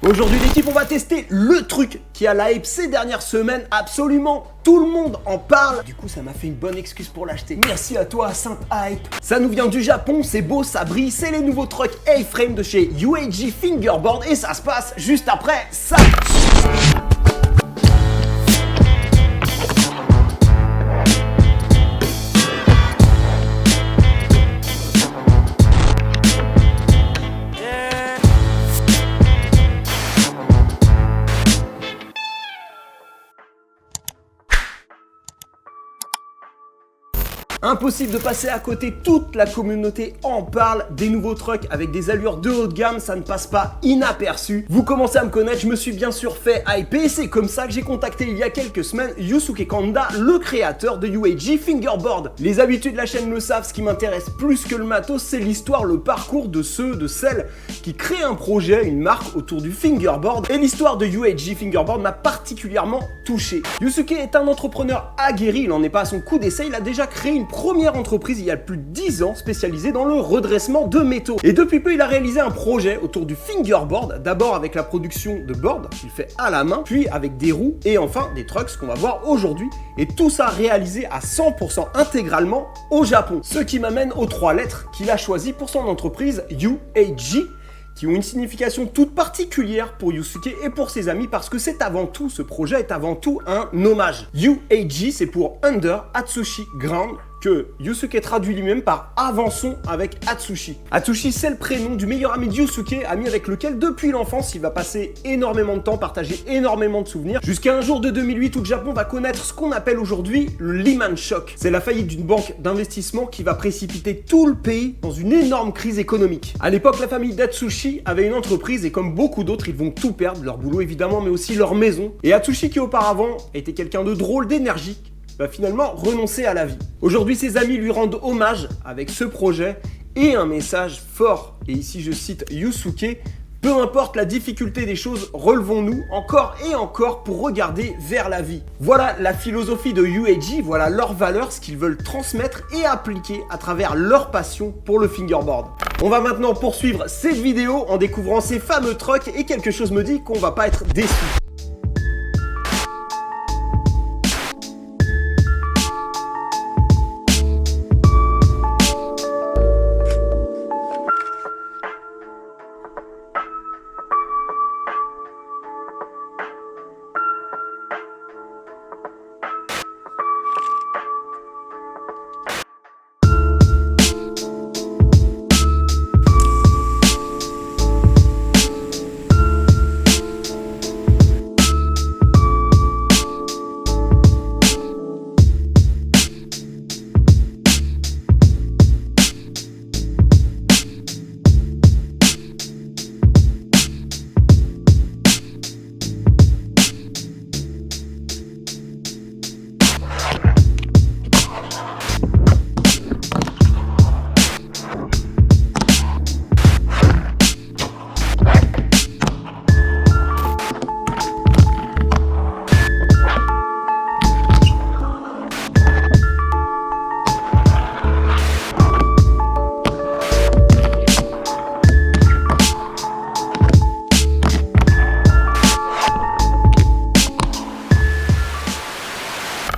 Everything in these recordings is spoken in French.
Aujourd'hui l'équipe, on va tester le truc qui a la hype ces dernières semaines, absolument tout le monde en parle. Du coup ça m'a fait une bonne excuse pour l'acheter. Merci à toi Sainte Hype. Ça nous vient du Japon, c'est beau, ça brille, c'est les nouveaux trucks A-Frame de chez UAG Fingerboard et ça se passe juste après ça. Impossible de passer à côté, toute la communauté en parle, des nouveaux trucks avec des allures de haut de gamme, ça ne passe pas inaperçu. Vous commencez à me connaître, je me suis bien sûr fait hyper et c'est comme ça que j'ai contacté il y a quelques semaines Yusuke Kanda, le créateur de UAG Fingerboard. Les habitués de la chaîne le savent, ce qui m'intéresse plus que le matos, c'est l'histoire, le parcours de celles qui créent un projet, une marque autour du fingerboard. Et l'histoire de UAG Fingerboard m'a particulièrement touché. Yusuke est un entrepreneur aguerri, il n'en est pas à son coup d'essai, il a déjà créé une première entreprise il y a plus de 10 ans spécialisée dans le redressement de métaux. Et depuis peu, il a réalisé un projet autour du fingerboard, d'abord avec la production de boards qu'il fait à la main, puis avec des roues et enfin des trucks, ce qu'on va voir aujourd'hui. Et tout ça réalisé à 100% intégralement au Japon. Ce qui m'amène aux 3 lettres qu'il a choisies pour son entreprise UAG, qui ont une signification toute particulière pour Yusuke et pour ses amis parce que c'est avant tout, ce projet est avant tout un hommage. UAG, c'est pour Under Atsushi Ground, que Yusuke traduit lui-même par avançons avec Atsushi. Atsushi, c'est le prénom du meilleur ami de Yusuke, ami avec lequel depuis l'enfance il va passer énormément de temps, partager énormément de souvenirs, jusqu'à un jour de 2008 où le Japon va connaître ce qu'on appelle aujourd'hui le Lehman Shock. C'est la faillite d'une banque d'investissement qui va précipiter tout le pays dans une énorme crise économique. À l'époque, la famille d'Atsushi avait une entreprise et comme beaucoup d'autres, ils vont tout perdre, leur boulot évidemment, mais aussi leur maison. Et Atsushi, qui auparavant était quelqu'un de drôle, d'énergique, va finalement renoncer à la vie. Aujourd'hui, ses amis lui rendent hommage avec ce projet et un message fort. Et ici, je cite Yusuke: peu importe la difficulté des choses, relevons-nous encore et encore pour regarder vers la vie. Voilà la philosophie de UAG, voilà leurs valeurs, ce qu'ils veulent transmettre et appliquer à travers leur passion pour le fingerboard. On va maintenant poursuivre cette vidéo en découvrant ces fameux trucks et quelque chose me dit qu'on va pas être déçus.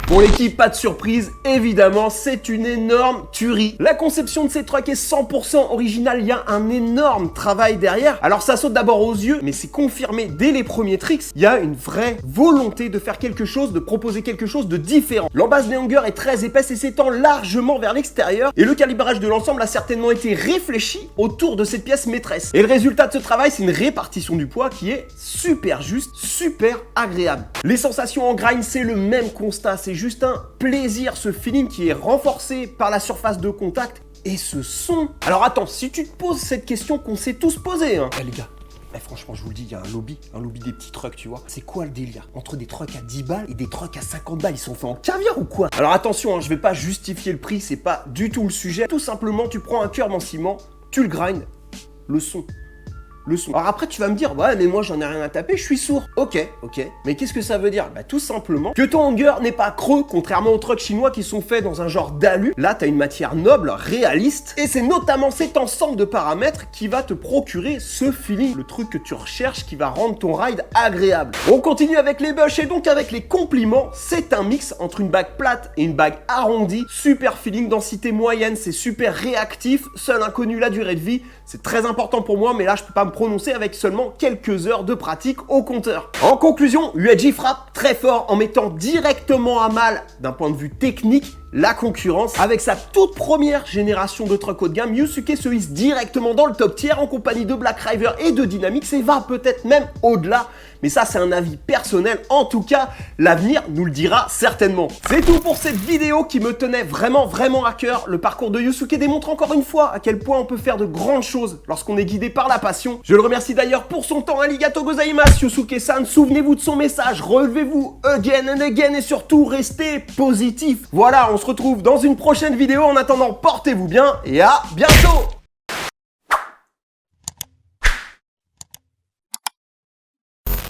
Pour l'équipe, pas de surprise, évidemment, c'est une énorme tuerie. La conception de ces trucks est 100% originale, il y a un énorme travail derrière. Alors ça saute d'abord aux yeux, mais c'est confirmé dès les premiers tricks. Il y a une vraie volonté de faire quelque chose, de proposer quelque chose de différent. L'embase des hangers est très épaisse et s'étend largement vers l'extérieur. Et le calibrage de l'ensemble a certainement été réfléchi autour de cette pièce maîtresse. Et le résultat de ce travail, c'est une répartition du poids qui est super juste, super agréable. Les sensations en grind, c'est le même constat, c'est juste un plaisir, ce feeling qui est renforcé par la surface de contact et ce son. Alors attends, si tu te poses cette question qu'on s'est tous posée, hein. Les gars, franchement, je vous le dis, il y a un lobby des petits trucks, tu vois. C'est quoi le délire entre des trucks à 10 balles et des trucks à 50 balles? Ils sont faits en caviar ou quoi? Alors attention, hein, je vais pas justifier le prix, c'est pas du tout le sujet. Tout simplement, tu prends un cœur en ciment, tu le grindes, le son. le son. Alors après, tu vas me dire, ouais, mais moi j'en ai rien à taper, je suis sourd. Ok. Mais qu'est-ce que ça veut dire? Bah tout simplement que ton hanger n'est pas creux, contrairement aux trucks chinois qui sont faits dans un genre d'alu. Là, t'as une matière noble, réaliste, et c'est notamment cet ensemble de paramètres qui va te procurer ce feeling, le truc que tu recherches qui va rendre ton ride agréable. On continue avec les bushs et donc avec les compliments. C'est un mix entre une bague plate et une bague arrondie. Super feeling, densité moyenne, c'est super réactif. Seul inconnu, la durée de vie. C'est très important pour moi, mais là, je peux pas me prononcer avec seulement quelques heures de pratique au compteur. En conclusion, USG frappe très fort en mettant directement à mal, d'un point de vue technique, la concurrence. Avec sa toute première génération de trucks haut de gamme, Yusuke se hisse directement dans le top tier en compagnie de Black River et de Dynamix et va peut-être même au-delà. Mais ça, c'est un avis personnel. En tout cas, l'avenir nous le dira certainement. C'est tout pour cette vidéo qui me tenait vraiment à cœur. Le parcours de Yusuke démontre encore une fois à quel point on peut faire de grandes choses lorsqu'on est guidé par la passion. Je le remercie d'ailleurs pour son temps. Arigato gozaimasu, Yusuke-san. Souvenez-vous de son message. Relevez-vous again and again et surtout restez positif. Voilà, on se retrouve dans une prochaine vidéo. En attendant, portez-vous bien et à bientôt.